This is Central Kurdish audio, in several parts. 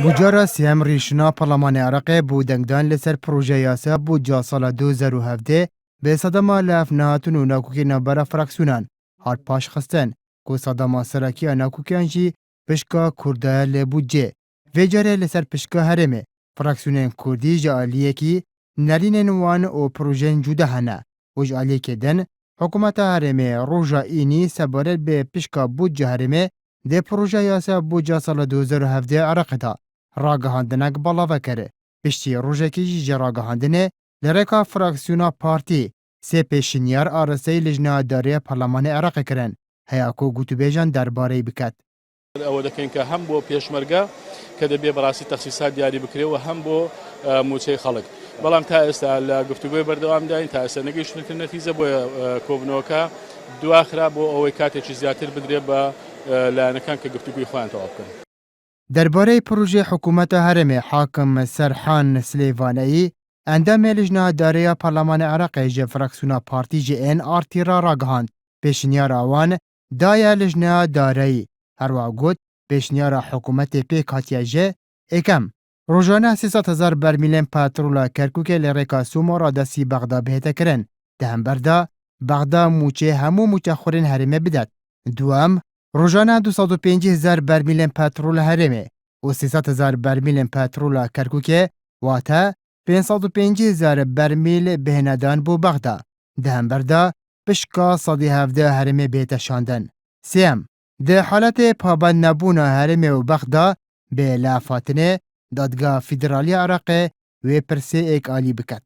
بوجارا سیام ریشنا پارلمان عراق بودنگدان لسر پروژه یاسا بودجا سال 2017 به صدما لف نهاتون و ناکوکی نبرا فراکسیونان هات پاش خستن کو صدما سراکی ناکوکیان جی پشکا کرده لبودجه و جاره لسر پشکا هرمه فراکسیونن کردی جالیه کی نرینن وان او پروژن جوده هنه و جالیه که دن حکومت هرمه روژا اینی سبارت به پشکا بودجه هرمه ده پروژه یاسا بودجا سال 2017 عراق دا راگهاندنک بلاوه کرده. پشتی روژکی جی راگهاندنه لرکا فراکسیونا پارتی سه پیشنیار آرسی لجنه داری پارلمان عراق کرن. هیاکو گوتو بیجان درباره بکد. ئەوە دەکەین کە هەم بۆ پێشمەرگە کە دەبێ بەڕاستی تەخسیسات دیاری بکرێەوە هەم بۆ موچەی خەڵک بەڵام تا ئێستا لە گفتوگۆی بەردەوامداین تا ئێستا نەگەیشتن نەتیجە بۆ کۆبنەوەکە دواخرا بۆ ئەوەی کاتێکی زیاتر بدرێت بە لایەنەکان کە گفتوگوی خۆیان تەواو بکەن. درباره پروژه حکومت هرم حاکم سرحان سلیوانی اندام لجنه داری پارلمان عراق جه فراکسیونا پارتی جه این آرتی را راگهاند پیشنیار آوان دای لجنه داری هر واگود پیشنیار حکومت پیک هاتیه جه اکم روزانه 300,000 برمیل پترول کرکوک لرکا سومو را دستی بغدا بهته کرن دهم بردا بغدا موچه همو موچه خورین هرمه بدد دوام روزانه 205,000 برمیل پترول هرمه و 300,000 برمیل پترول کرکوک واتا 505,000 برمیل بهندان بو بغدا دهم بردا پشکا 117 هرمه بیت شاندن سیم ده حالت پابند نبونا هرمه و بغدا به لافاتنه دادگاه فدرالی عراق و پرسه ایک آلی بکت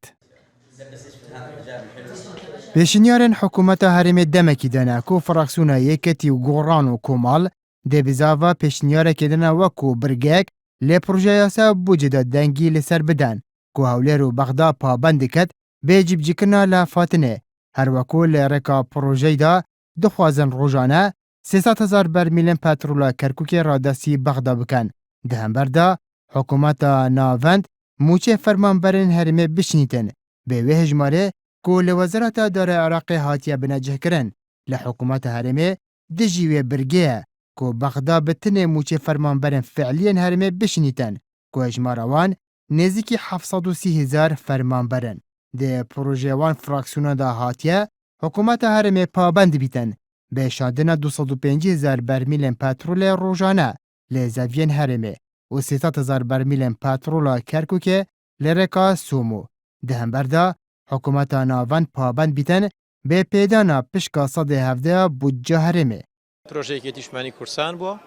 پیشنیارن حکومت هرم دمکی دنه کو فراکسیونا یکتی و گوران و کومال ده بزاوا پیشنیاره کدنه وکو برگک لی پروژه یاسا بوجده دنگی لسر بدن کو هولیر و بغدا پابند کت بیجیب جکنا لفاتنه هر وکو لرکا پروژه دا دخوازن روزانه 300,000 برمیل پترول کرکوک را دستی بغدا بکن دهم بردا حکومت ناوند موچه فرمانبرین هرمه بشنیتن به وهجماره کو لوزارت داره عراق هاتیه بنجه کرن لحکومت هرمه دجیوه برگه کو بغدا بتنه موچه فرمانبرین فعلین هرمه بشنیتن کو اجماروان نزدیکی 730,000 فرمانبرن ده پروژه وان فراکسیونا دا هاتیه حکومت هرمه پابند بیتن به شاندن 205,000 برمیل پترول روزانه لزوین هرمه و 300,000 برمیل پترول کرکوک لرکا سومو دهم بردا حکومت ناوان پابند بیتن به پیدانا پشکا 117 بودجه هرمه. پروژه که تیشمانی کورسان بوا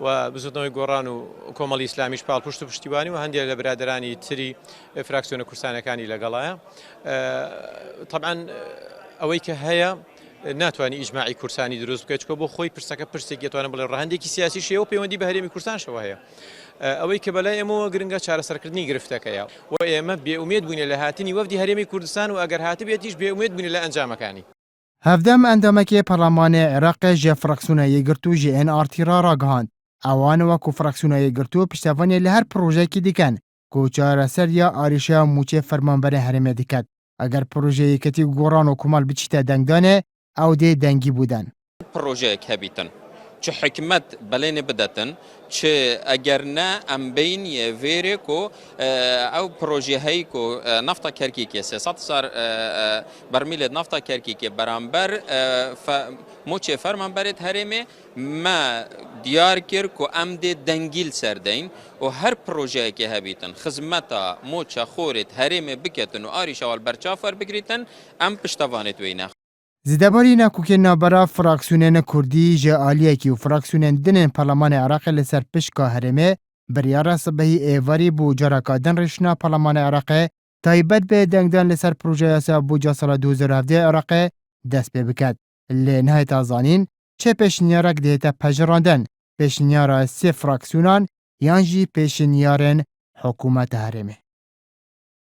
و بزودنەوەی گۆڕان و کۆمەڵی ئیسلامیش پاڵ پشت و پشتیوانی و هەندێک لە برادرانی تری فراکسیۆنە کورسانەکانی لەگەڵایە. طبعا ئەوەی کە هەیە ناتوانانی ئیجماعی کورسانی دروست بکەیت چکە بۆ خۆی پرسەکە پرسێک دەتوانێت بڵێ ڕەهەندێکی سیاسی شێوە پەیوەندی بە هەرێمی کوردستانشەوە هەیە. ئەوەی کە بەلای ئێمەوە گرنگە چارەسەرکردنی گرفتەکەیە و ئێمە بێئومێد بووین لە هاتنی وەفدی هەرێمی کوردستان و ئەگەر هاتبێتیش بێئومێد بووین لە ئەنجامەکانی. هەفدەم ئەندامەکی پەرلەمانی عێراق ژێ فراکسیۆنە یەکگرتوو ژی ئێن ئارتی را ڕاگەهاند ئەوان وەکو فراکسیۆنە یەکگرتوو پشتیوانی لە هەر پرۆژەیەکی دیکەن کە چارەسەریە ئاریشە موچێ فەرمانبەرە هەرێمێ دیکەت ئەگەر پرۆژەیەکەتی گۆڕان و کومەڵ بچیتە دەنگدانێ ئەو دێ دەنگی بوودن پرۆژەیەک هەبیتن چه حکمت بلین بدتن چه اگر نه ام بین ویره کو او پروژه هایی کو نفتا کرکی که 300,000 برمیل نفتا کرکی که برانبر موچه فرمانبرت هرمه ما دیار کر کو ام ده دنگیل سردین و هر پروژه که هبیتن خدمتا موچه خورت هرمه بکتن و آری شوال برچافر بگریتن ام پشتوانت وینه زیدەباری ناکوکێ نابەرا فراکسیۆنێنە کوردی ژە ئالیەکی و فراکسیۆنێن دنێن پەرلەمانی عێراق لەسەر پشکا هەرێمێ بڕیارە سبەهی ئێواری بوو جارەکە دەنڕێژنا پەرلەمانی عێراق تایبەت بێ دەنگدان لەسەر پرۆژە یاسا بودجە ساڵە 2017 عێراق دەست پێ بکات لێ نهێتا زانین چه پێشنیارێک دێتە پەژڕاندن پێشنیارە سێ فراکسیۆنان یان ژی پێشنیارên حکوومەتە هەرێمێ